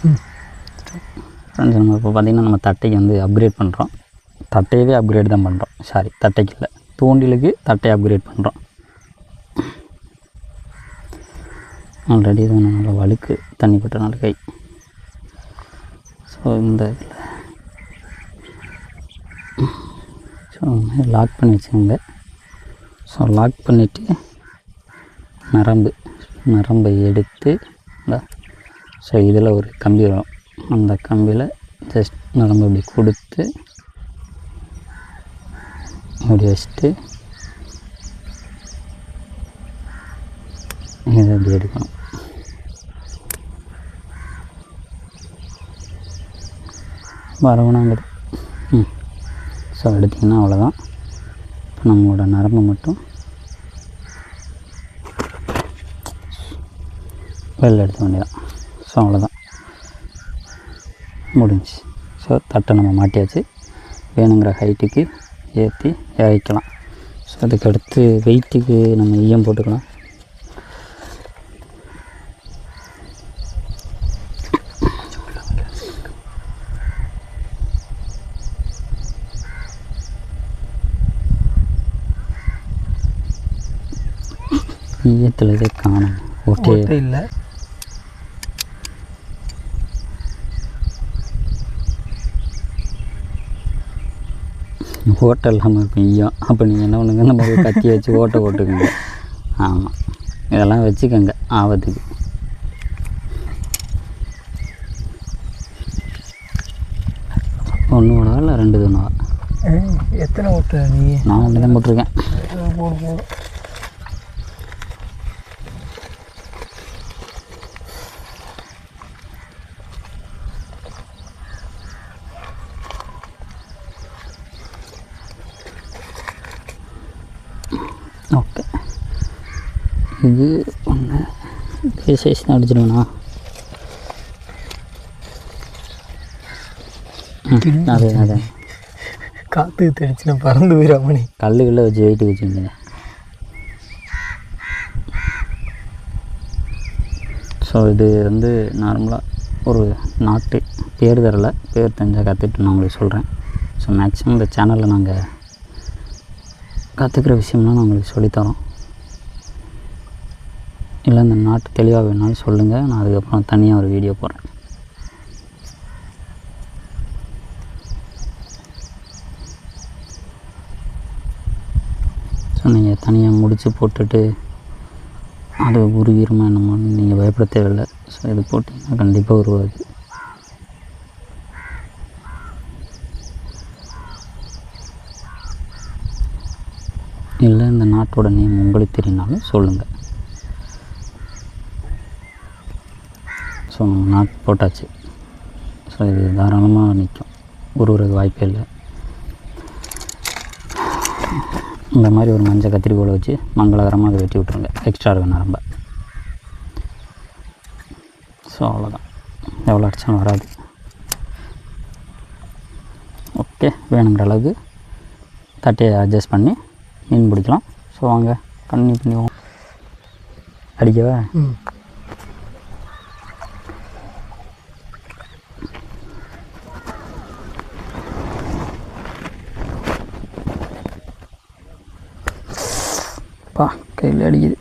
Friends நம்ம இப்போ பார்த்திங்கன்னா நம்ம தட்டைக்கு வந்து அப்கிரேட் பண்ணுறோம். தட்டையவே அப்கிரேட் தான் பண்ணுறோம். சாரி, தட்டைக்கு இல்லை, தூண்டிலுக்கு தட்டையை அப்கிரேட் பண்ணுறோம். ஆல்ரெடி இது நல்லா வழுக்கு தண்ணி பட்டனால கை. ஸோ இந்த ஸோ லாக் பண்ணி வச்சுக்கோங்க. ஸோ லாக் பண்ணிவிட்டு நரம்பை எடுத்து ஸோ இதில் ஒரு கம்பி வரும். அந்த கம்பியில் ஜஸ்ட் நரம்பு இப்படி கொடுத்து இப்படி வச்சுட்டு இதை இப்படி எடுக்கணும். வரவனாங்கிறது ஸோ எடுத்திங்கன்னா அவ்வளோதான். இப்போ நம்மளோட நரம்பு மட்டும் வெளில எடுத்த வேண்டியதான். ஸோ அவ்வளோதான், முடிஞ்சு. ஸோ தட்டை நம்ம மாட்டியாச்சு. வேணுங்கிற ஹைட்டுக்கு ஏற்றி இறக்கலாம். ஸோ அதுக்கடுத்து வெயிட்டுக்கு நம்ம ஈயம் போட்டுக்கலாம். ஈயத்தில் இதே காணும், ஓட்டே இல்லை. ஓட்டை இல்லாமல் இருக்கும் ஈயம். அப்போ நீங்கள் என்ன பண்ணுங்க, நம்ம கத்தி வச்சு ஓட்டை போட்டுக்குங்க. ஆமாம், இதெல்லாம் வச்சுக்கோங்க ஆபத்துக்கு. ஒன்று ஒன்றா இல்லை 2 தூணா? எத்தனை ஓட்டை நீ? நான் ஒன்று தான் போட்டிருக்கேன். போடு. ஓகே, இது ஒன்று இதே சைஸ் தான் அடிச்சிடுவேண்ணா. அதே காற்று தெளிச்சுன்னா பறந்து போயிடாமணி. கல்லுகளில் வச்சு வெயிட்டு வச்சுருந்தீங்க. ஸோ இது வந்து நார்மலாக ஒரு நாட்டு பேர் தரலை, பேர் தெரிஞ்சால் கற்றுட்டு நான் உங்களுக்கு சொல்கிறேன். ஸோ மேக்ஸிமம் இந்த சேனலில் நாங்கள் கற்றுக்கிற விஷயம்லாம் நான் உங்களுக்கு சொல்லித்தரோம். இல்லை இந்த நாட்டு தெளிவாக வேணாலும் சொல்லுங்கள், நான் அதுக்கப்புறம் தனியாக ஒரு வீடியோ போடுறேன். ஸோ நீங்கள் தனியாக முடித்து போட்டுட்டு அது உருகிருமா என்னமோன்னு நீங்கள் பயப்பட தேவையில்லை. ஸோ இது போட்டிங்கன்னா கண்டிப்பாக உருவாது. இல்லை இந்த நாட்டோட நேம் உங்களுக்கு தெரியினாலும் சொல்லுங்கள். ஸோ நம்ம நாட்டு போட்டாச்சு. ஸோ இது தாராளமாக நிற்கும், உருவுறதுக்கு வாய்ப்பே இல்லை. இந்த மாதிரி ஒரு மஞ்சள் கத்திரிக்கோலை வச்சு மங்களகரமாக அதை வெட்டி விட்ருங்க, எக்ஸ்ட்ரா இருக்க நரம்ப. ஸோ அவ்வளோதான், எவ்வளோ அடித்தாலும் வராது. ஓகே, வேணுங்கிற அளவுக்கு தட்டையை அட்ஜஸ்ட் பண்ணி மீன் பிடிக்கலாம். ஸோ வாங்க கண்ணி பண்ணுவோம். அடிக்கவா? கையில் அடிக்குது.